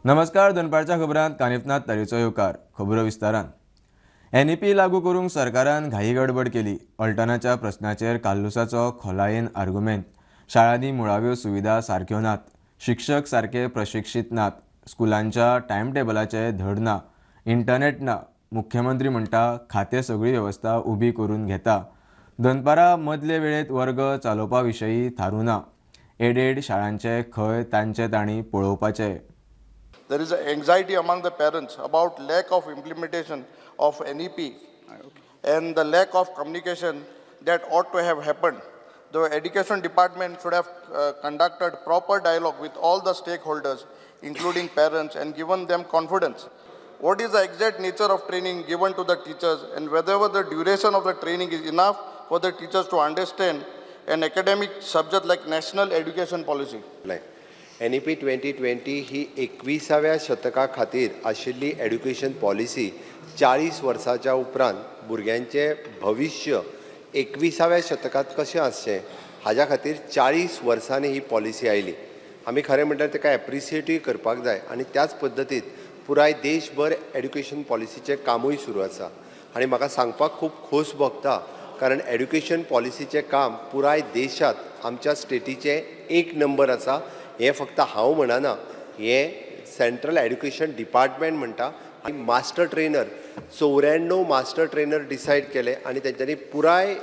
नमस्कार. दनपारच्या खबरांत कानिफनाथ तरेचो येवकार. खबरो विस्तारान. NEP लागू करूंक सरकारान घाई गडबड केली. अल्टनाच्या प्रस्नाचेर काल्लुसाचो खोलायेन आर्ग्युमेंट. शाळांनी मुळाव्यो सुविधा सारक्यो नात. शिक्षक सारके प्रशिक्षीत नात. स्कुलांच्या टायम टेबलाचे धड ना. इंटरनेट ना. मुख्यमंत्री म्हणटा खातें सगळी वेवस्था उबी करून घेता. दनपारा मदले वेळेत वर्ग चालोवपा विशयी थारूं ना. एडेड शाळांचे खंय तांचे तांणी पळोवपाचे. There is anxiety among the parents about lack of implementation of NEP and the lack of communication that ought to have happened. The education department should have conducted proper dialogue with all the stakeholders, including parents, and given them confidence. What is the exact nature of training given to the teachers, and whether the duration of the training is enough for the teachers to understand an academic subject like national education policy. NEP 2020 ही 21व्या शतका खातीर आशिल्ली education policy 40 वर्सांच्या उपरांत भुरग्यांचे भविष्य 21व्या शतकात कशें आसचें हाज्या खातीर 40 वर्सांनी ही पॉलिसी आयली. आमी खरें म्हणल्यार ताका एप्रिसिएटूय करपाक जाय आनी त्याच पद्दतीत पुराय देशभर एड्युकेशन पॉलिसीचें कामूय सुरू आसा. आनी म्हाका सांगपाक खूब खोस भोगता कारण एड्युकेशन पॉलिसीचें काम पुराय देशांत आमच्या स्टेटीचें 1 नंबर आसा. हे फक्त हांव म्हणना, हे सेंट्रल एड्युकेशन डिपार्टमेंट म्हणटा. आनी master trainer 94 master trainer decided केले आनी तेंच्यांनी पुराय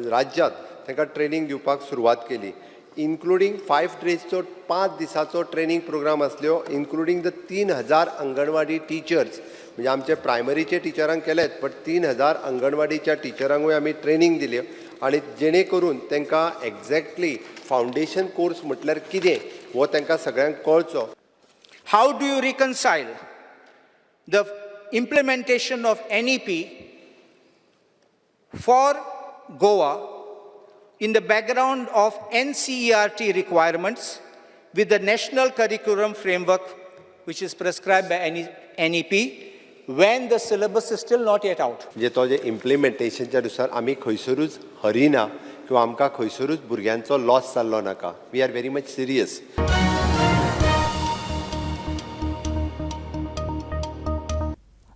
राज्यांत तांकां ट्रेनिंग दिवपाक सुरवात केली. इन्क्लुडींग 5 डेजचो 5 दिसाचो ट्रेनिंग प्रोग्राम आसल्यो, इन्क्लुडींग द 3000 अंगणवाडी टिचर्स. म्हणजे आमचे प्रायमरीचे टिचरांक केलेत, बट 3000 अंगणवाडीच्या टिचरांकूय आमी ट्रेनिंग दिली आनी जेणे करून तांकां एक्झॅक्टली फावंडेशन कोर्स म्हटल्यार कितें हो तांकां सगळ्यांक कळचो. How do you reconcile the implementation of NEP for Goa in the background of NCERT requirements with the national curriculum framework which is prescribed by NEP when the syllabus is still not yet out? म्हणजे तो जे इम्प्लिमेंटेशनच्या नुसार आमी खंयसरूच हरिना किंवा आमकां खंयसरूच भुरग्यांचो loss जाल्लो नाका. We are very much serious.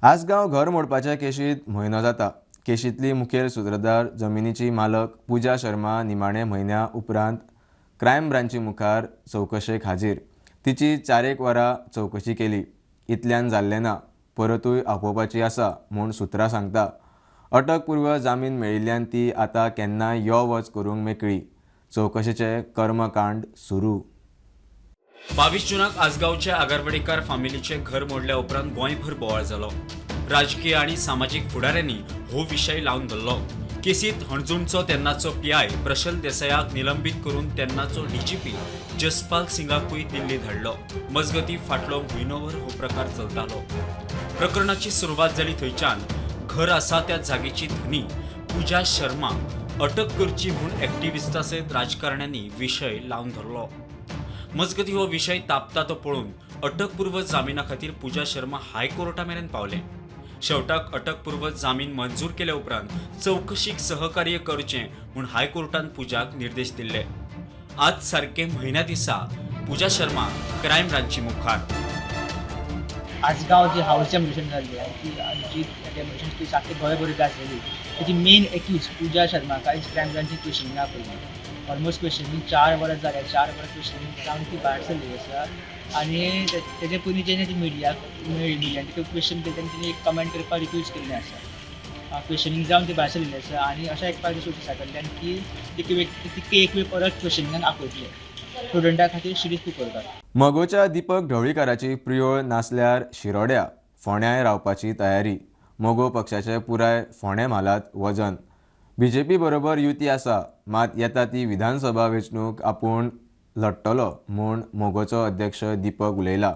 Assagao घर मोडपाच्या केशींत म्हयनो जाता. केशींतली मुखेल सूत्रधार जमिनीची मालक पुजा शर्मा निमाणे म्हयन्या उपरांत क्रायम ब्रांची मुखार चवकशेक हाजीर. तिची 4 वरां चवकशी केली. इतल्यान जाल्लें ना. परतूय आपोवपाची आसा म्हूण सुत्रां सांगता. अटकपूर्व जामीन मेळिल्ल्यान ती आतां केन्नाय यो वच करूंक मेकळी. चवकशेचे कर्मकांड सुरू. 22 जूनाक आसगांवच्या आगारवाडीकार फामिलीचे घर मोडल्या उपरांत गोंयभर बोवाळ जालो. राजकीय आनी सामाजीक फुडाऱ्यांनी हो विशय लावन धरलो. केसींत हणजूणचो तेन्नाचो PI प्रशल देसायाक निलंबीत करून तेन्नाचो DGP जसपाल सिंगाकूय दिल्ली धाडलो. मजगती फाटलो म्हयनोभर हो प्रकार चलतालो. प्रकरणाची सुरवात जाली थंयच्यान. घर आसा त्या जागेची धनी पुजा शर्मा अटक करची म्हूण एक्टिव्हिस्टां सयत राजकारण्यांनी विशय लावन धरलो. मजगती हो विशय तापता तो पळोवन अटकपूर्व जामिना खातीर पुजा शर्मा हायकोर्टा मेरेन पावले. शेवटाक अटकपूर्व जामीन मंजूर केल्या उपरांत चवकशीक सहकार्य करचें म्हूण हायकोर्टान पुजाक निर्देश दिल्ले. आज सारके म्हयन्या दिसा पुजा शर्मा क्रायम ब्रांची मुखार. आसगांव जी हाऊस डेमोलिशन जाल्ली जी डेमोलिशन केस आख्खे गोंयभर आसलेली तेजी मेन एक्यूज पुजा शर्मा कांयच क्रायम ब्रांची क्वेश्चनिंग पयली. ऑलमोस्ट क्वेश्चनिंग 4 वरां जाल्या. 4 वरां क्वेश्चनिंग जावन ती भायर सरली आसा. आनी तेजे पयलीं जेन्ना ती मिडियान तिका क्वेश्चन केली तेन्ना तिणें एक कमेंट करपाक रिक्वेस्ट केल्लें आसा. क्वेश्चनिंग जावन ती भायर सरलेली आसा आनी अशा एक पार्टी सोर्सीस कडल्यान की तिका एक वेळ परत क्वेश्चनिंगान आपयतले. स्टुडंटा खातीर शिरीफ करतात. मगोच्या दीपक ढवळीकाराची प्रियोळ नासल्यार शिरोड्या फोंड्याय रावपाची तयारी. मोगो पक्षाचे पुराय फोंडे म्हालात वजन. BJP बरोबर युती आसा, मात येता ती विधानसभा वेंचणूक आपूण लडटलो म्हूण मोगोचो अध्यक्ष दीपक उलयला.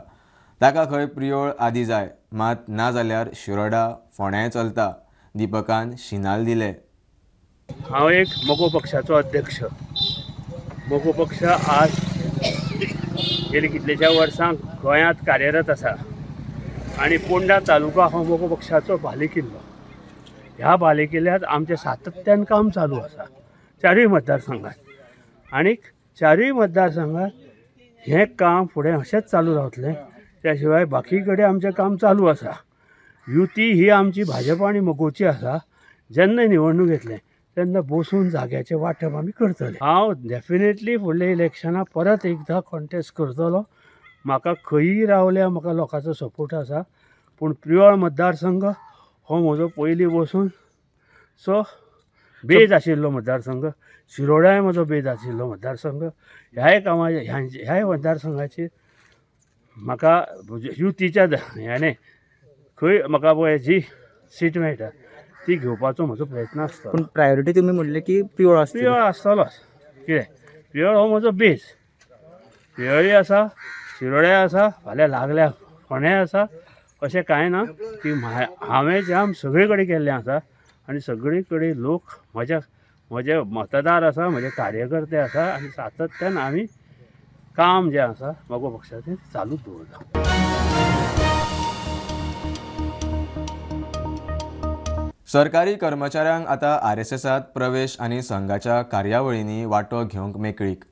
ताका खंय प्रियोळ आदी जाय, मात ना जाल्यार शिरोडा फोंड्याय चलता. दीपकान शिनाल दिले. हांव एक मोगो पक्षाचो अध्यक्ष. मोगो पक्ष आज गेली कितलेशा वर्सां गोंयांत कार्यरत आसा आनी पोंडा तालुका हो मोगो पक्षाचो बालेकिल्लो. ह्या बालेकिल्ल्यात आमचें सातत्यान काम चालू आसा 4 मतदारसंघात. आनीक 4 मतदारसंघात हें काम फुडें अशेंच चालू रावतलें त्या शिवाय बाकी कडेन आमचें काम चालू आसा. युती ही आमची भाजप आनी मगोची आसा. जेन्ना निवडणूक येतले तेन्ना बसून जाग्याचें वांटप आमी करतले. हांव डेफिनेटली फुडल्या इलेक्शनाक परत एकदां कॉन्टेस्ट करतलो. म्हाका खंयी रावल्या म्हाका लोकांचो सपोर्ट आसा. पूण प्रियोळ मतदारसंघ हो म्हजो पयलीं वचून सो बेज आशिल्लो मतदारसंघ. शिरोड्याय म्हजो बेज आशिल्लो मतदारसंघ. ह्याय मतदारसंघाचेर म्हाका युतीच्या ह्याने खंय म्हाका पळय जी सीट मेळटा ती घेवपाचो म्हजो प्रयत्न आसता. पूण प्रायोरिटी तुमी म्हणले की प्युअर आसता. प्रियोळ आसतलोच. कितें प्रियोळ हो म्हजो बेज. प्रियोळी आसा, शिरोड्या आसा, फाल्यां लागल्या फोण्या आसा. अशें कांय ना की हांवें जाम सगळे कडेन केल्लें आसा आनी सगळे कडेन लोक म्हजे मतदार आसा, म्हजे कार्यकर्ते आसा आनी सातत्यान आमी काम जें आसा मगो पक्षाचें चालूच दवरता. सरकारी कर्मचाऱ्यांक आतां RSSांत प्रवेश आनी संघाच्या कार्यावळींनी वांटो घेवंक मेकळीक.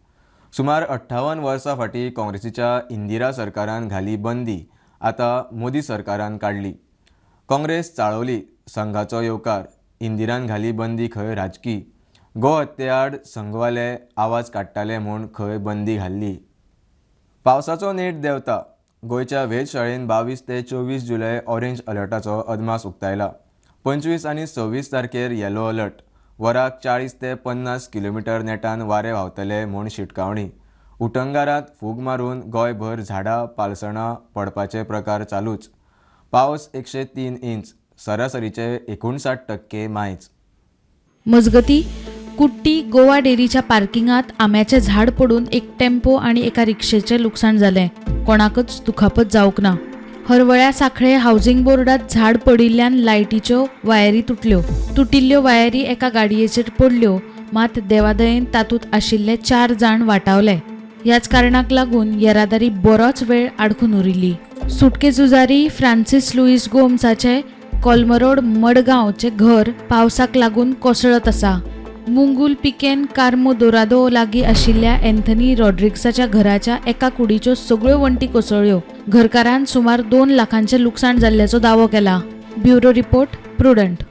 सुमार 58 वर्सां फाटीं काँग्रेसीच्या इंदिरा सरकारान घाली बंदी आतां मोदी सरकारान काडली. काँग्रेस चाळवली संघाचो येवकार. इंदिरान घाली बंदी खंय राजकी. गो हत्याआड संघवाले आवाज काडटाले म्हूण खंय बंदी घाल्ली. पावसाचो नेट देंवता. गोंयच्या वेधशाळेन 22 ते 24 जुलय ऑरेंज अलर्टाचो अदमास उक्तायला. 25 आनी 26 तारखेर येलो अलर्ट. वराक 40 ते 50 किलोमीटर नेटान वारे व्हांवतले म्हूण शिटकावणी. उटंगारांत फूग मारून गोंयभर झाडां पालसणां पडपाचे प्रकार चालूच. पावस 103 इंच. सरासरीचे 59% मायज. मजगती कुट्टी गोवा डेअरीच्या पार्किंगात आंब्याचें झाड पडून एक टेम्पो आणि एका रिक्षेचें लुकसाण जालें. कोणाकच दुखापत जावंक ना. हरवळ्या सांखळे हावसिंग बोर्डात झाड पडिल्ल्यान लायटीच्यो वायरी तुटल्यो. तुटिल्ल्यो वायरी एका गाडयेचेर पडल्यो. मात देवादयेन तातूंत आशिल्ले 4 जाण वाटावले. ह्याच कारणाक लागून येरादारी बरोच वेळ आडखून उरिल्ली. सुटके झुजारी फ्रांसीस लुईस गोम्साचे कोलमरोड मडगांवचे घर पावसाक लागून कोसळत आसा. मुंगुल पिकेन कार्मो दोरादो लागीं आशिल्ल्या एन्थनी रॉड्रिग्साच्या घराच्या एका कुडीच्यो सगळ्यो वण्टी कोसळ्ळ्यो. घरकारान सुमार 2 लाखांचें लुकसाण जाल्ल्याचो दावो केला. Bureau report prudent.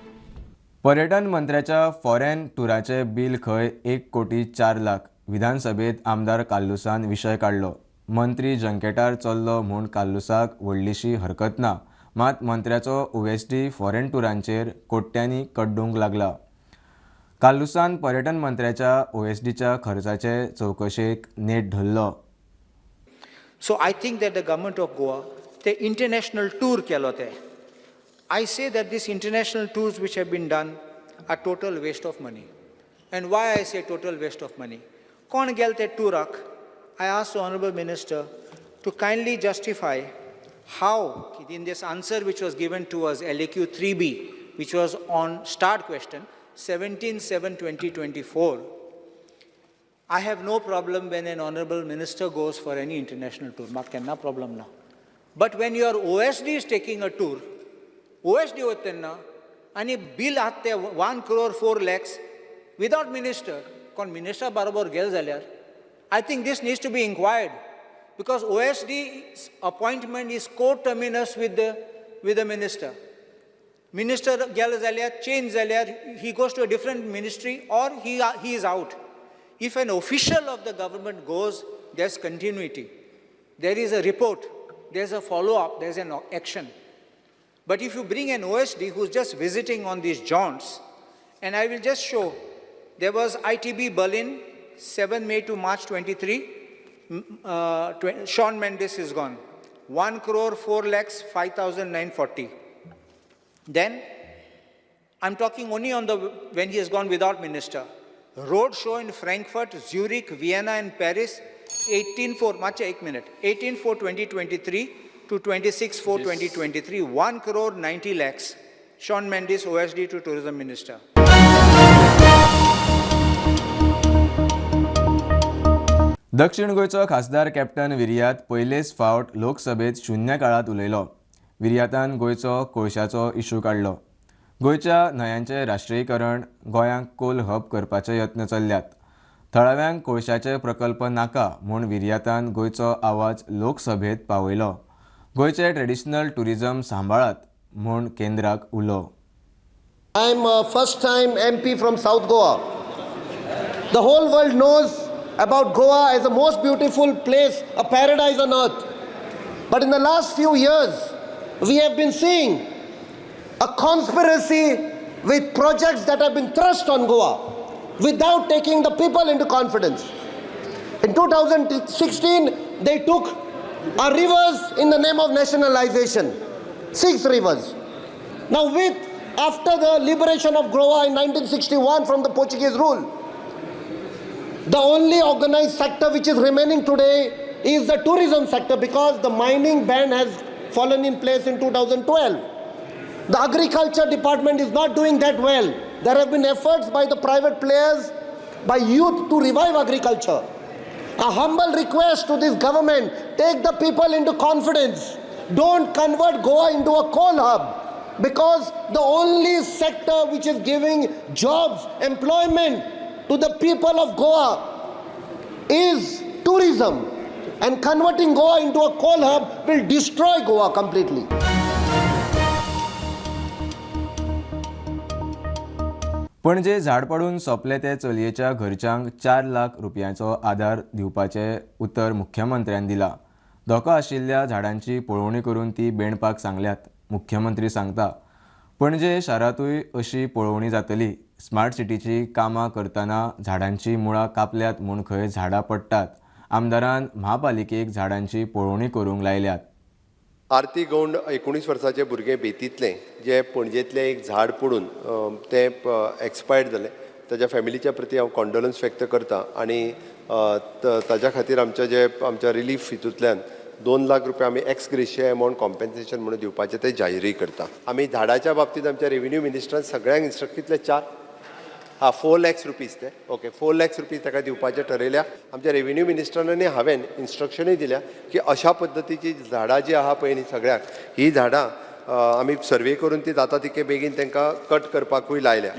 पर्यटन मंत्र्याच्या फॉरेन टुराचे बील खंय 1 कोटी 4 लाख. विधानसभेत आमदार काल्लुसान विशय काडलो. मंत्री जंकेटार चल्लो म्हूण काल्लुसाक व्हडलीशी हरकत ना. मात मंत्र्याचो OSD फॉरेन टुरांचेर कोट्यांनी कड्डूंक लागला. काल्लुसान पर्यटन मंत्र्याच्या OSDच्या खर्चाचे चवकशेक नेट धरलो. So I think that the government of Goa, the international tour kelo te. I say that these international tours which have been done are total waste of money. And why I say total waste of money? Kon gel te tourak? I asked the Honorable Minister to kindly justify how in this answer which was given to us, LAQ 3B, which was on start question, 17/7/2024. I have no problem when an honorable minister goes for any international tour. Ma kenna problem na. But when your OSD is taking a tour, OSD hotenna, ani bill atte 1 crore 4 lakhs without minister, kon minister barabar gel zalyar. I think this needs to be inquired because OSD's appointment is co-terminus with the minister. Minister gel zalyar, change zalyar, he goes to a different ministry or he is out. If an official of the government goes, there's continuity. There is a report, there's a follow-up, there's an action. But if you bring an OSD who's just visiting on these jaunts, and I will just show, there was ITB Berlin, 7 May to March 23, Shawn Mendes is gone. 1 crore 4 lakhs 5,940. Then, I'm talking only on when he has gone without minister. Road show in Frankfurt, Zurich, Vienna and Paris, 18/4/2023 to 26/4/2023, 1 crore 90 lakhs. Shawn Mendes, OSD to Tourism Minister. दक्षिण गोंयचो खासदार captain विर्यात पयलेच फावट लोकसभेत शुन्य काळात उलयलो. विर्यातान गोंयचो कोळशाचो इशू काडलो. गोंयच्या न्हंयांचें राष्ट्रीयकरण, गोंयांक कोल हब करपाचे यत्न चल्ल्यात. थळाव्यांक कोळशाचे प्रकल्प नाका म्हूण विर्यातान गोंयचो आवाज लोकसभेत पावयलो. गोंयचे ट्रेडिशनल टुरिजम सांबाळात म्हूण केंद्राक उलो. I'm a first time MP from South Goa. The whole world knows about Goa as the most beautiful place, a paradise on earth. But in the last few years, we have been seeing a conspiracy with projects that have been thrust on Goa without taking the people into confidence. In 2016, they took our rivers in the name of nationalization, 6 rivers. Now after the liberation of Goa in 1961 from the Portuguese rule, the only organized sector which is remaining today is the tourism sector, because the mining ban has fallen in place in 2012. The agriculture department is not doing that well. There have been efforts by the private players, by youth, to revive agriculture. A humble request to this government: take the people into confidence. Don't convert Goa into a coal hub, because the only sector which is giving jobs, employment to the people of Goa is tourism, and converting Goa into a coal hub will destroy Goa completely. पणजे झाड पडून सोंपले ते चलयेच्या घरच्यांक 4 लाख रुपयांचो आदार दिवपाचे उतर मुख्यमंत्र्यान दिला. धोको आशिल्ल्या झाडांची पळोवणी करून ती बेंडपाक सांगल्यात. मुख्यमंत्री सांगता, पणजे शारांतूय अशी पळोवणी जातली. स्मार्ट सिटीची कामां करतना झाडांची मुळां कापल्यात म्हूण खंय झाडां पडटात. आमदारान म्हापालिकेक झाडांची पळोवणी करूंक लायल्यात. आरती गौंड 19 वर्साचें भुरगें बेतींतलें जे पणजेंतलें एक झाड पडून तें एक्सपायर्ड जालें, ताज्या फॅमिलीच्या प्रती हांव कॉन्डोलन्स व्यक्त करतां. आनी ताज्या खातीर आमच्या रिलीफ हितूंतल्यान 2 लाख रुपया आमी एक्स ग्रेशिया अमावंट कॉम्पेन्सेशन म्हणून दिवपाचें ते जाहीरय करता. आमी झाडाच्या बाबतींत आमच्या रेव्हेन्यू मिनिस्टरान सगळ्यांक इन्स्ट्रक्ट कितले 4 लाख रुपीज ते 4 लाख रुपीज ताका दिवपाचें ठरयल्या. आमच्या रेव्हेन्यू मिनिस्टरान आनी हांवें इन्स्ट्रक्शनूय दिल्या की अशा पद्दतीची झाडां जी आहा पळय न्ही सगळ्याक, ही झाडां आमी सर्वे करून ती जाता तितके बेगीन तांकां कट करपाकूय लायल्या.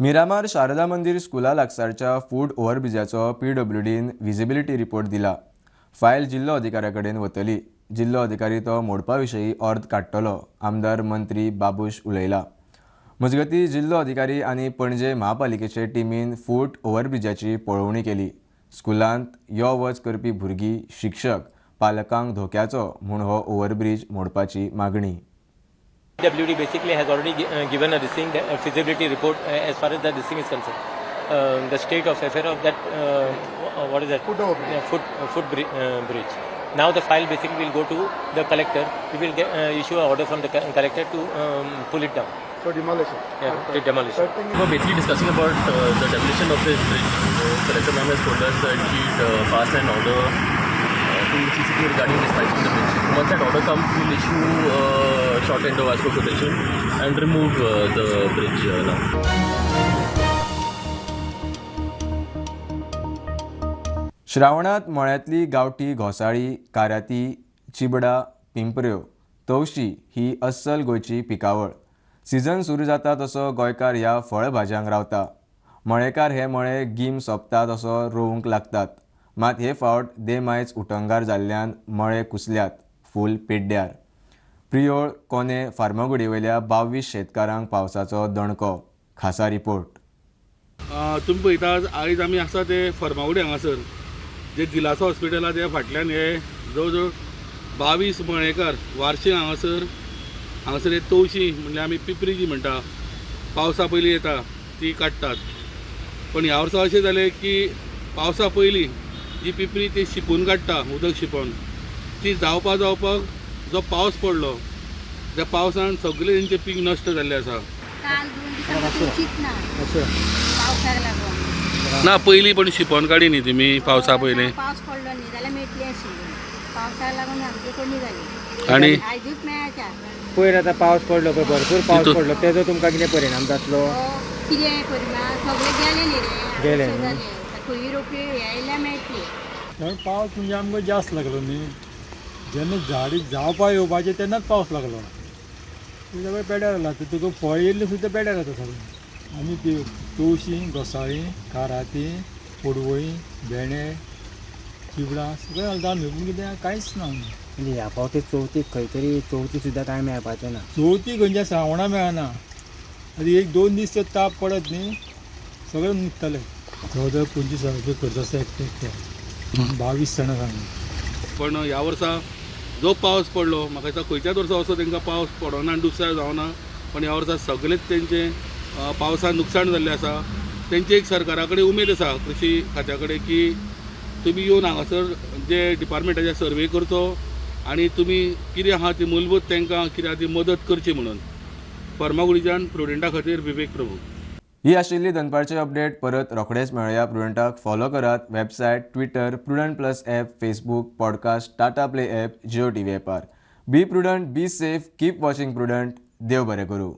मिरामार शारदा मंदिर स्कुला लागसारच्या फूड ओव्हरब्रिजाचो PWDन विजिबिलिटी रिपोर्ट दिला. फायल जिल्लो अधिकाऱ्या कडेन वतली. जिल्लो अधिकारी तो मोडपा विशयी अर्द काडटलो. आमदार मंत्री बाबूश उलयला. मजगतीं जिल्लो अधिकारी आनी पणजे म्हापालिकेचे टिमीन फूट ओव्हरब्रिजाची पळोवणी केली. स्कुलांत यो वच करपी भुरगीं, शिक्षक, पालकांक धोक्याचो म्हूण हो ओव्हरब्रिज मोडपाची मागणी. PWD basically has already given a feasibility report as far as this thing is concerned. The state of affair of that, what is that? Foot bridge. Now the file basically will go to the collector. We will issue an order from the collector to pull it down. So demolition. Yeah, demolition. We're basically discussing about the demolition of this bridge. Collector ma'am has told us that she'd pass an order to CCTV regarding dispatching the bridge. Once that order comes, we'll issue a short end of as per quotation and remove the bridge now. श्रावणांत मळ्यांतली गांवठी घोसाळी, काराती, चिबडा, पिंपऱ्यो, तवशी ही अस्सल गोंयची पिकावळ. Season सुरू जाता तसो गोंयकार ह्या फळभाज्यांक रावता. मळेकार हे मळे गीम सोंपता तसो रोवंक लागतात. मात हे फावट देमायज उटंगार जाल्ल्यान मळे कुसल्यात, फूल पिड्ड्यार. प्रियोळ, कोने, फार्मागुडी वयल्या 22 शेतकारांक पावसाचो दणको. खासा रिपोर्ट. तुमी पळयतात आयज आमी आसा ते फर्मागुडी हांगासर जे दिलासो हॉस्पिटल आसा त्या फाटल्यान हे जवळ जवळ 22 मळेकार वार्षिक हांगासर हे तवशी म्हणजे आमी पिपरी जी म्हणटा पावसा पयलीं येता ती काडटात. पण ह्या वर्सा अशें जालें की पावसा पयलीं जी पिपरी ती शिंपून काडटा, उदक शिंपोवन ती जावपाक जो पावस पडलो त्या पावसान सगळें तेंचें पीक नश्ट जाल्लें आसा. ना पयलीं पण शिंपोवन काडी न्ही तुमी पावसा पयलीं. पावस पडलो न्ही जाल्यार मेळटली आशिल्ली. पावसाक लागून आमची कमी जाली आनी आयजूच मेळच्या. पयर आतां पावस पडलो पळय, भरपूर पावस पडलो, तेजो तुमकां कितें परिणाम जातलो? कितें परिणाम सगळे गेले न्ही रे. गेले खंय रोपयो येयल्या मेळटली. पावस म्हणजे आमकां जास्त लागलो न्ही. जेन्ना झाडी जावपा येवपाचें तेन्नाच पावस लागलो. सगळें पेड्यार जाता, तुका फळ येयल्ली सुद्दां पेड्यार जाता सगळें. आनी ती तवशीं, घोसाळीं, काराती, पडवळीं भेंडे चिबडां सगळें घालता आमी पूण कितें कांयच ना म्हणजे ह्या फावटी चवथीक खंय तरी चवथी सुद्दां कांय मेळपाचें ना. चवथी खंयच्या श्रावणां मेळना आनी 1-2 दीस जर ताप पडत न्ही सगळें न्हिदतलें. 14-25 रुपया खर्च आसा एकट्या 22 जाणां सांगून. पण ह्या वर्सा जो पावस पडलो म्हाका दिसता खंयच्याच वर्सा असो तांकां पावस पडना आनी दुसऱ्या जावना. पण ह्या वर्सा सगळेंच तेंचें पावसान नुकसाण जाल्लें आसा. तेंची एक सरकारा कडेन उमेद आसा कृशी खात्या कडेन की तुमी येवन हांगासर जे डिपार्टमेंटाचे सर्वे करचो आनी तुमी कितें आहा ती मूलभूत तांकां कितें आहा ती मदत करची म्हणून. फर्मागुडीच्यान प्रुडंटा खातीर विवेक प्रभू. ही आशिल्ली दनपारची अपडेट. परत रोखडेच मेळुया. प्रुडंटाक फॉलो करात. Website, Twitter, Prudent plus app, Facebook, podcast, Tata play app, Jio TV ॲपार. Be Prudent, be safe, keep watching Prudent. देव बरें करूं.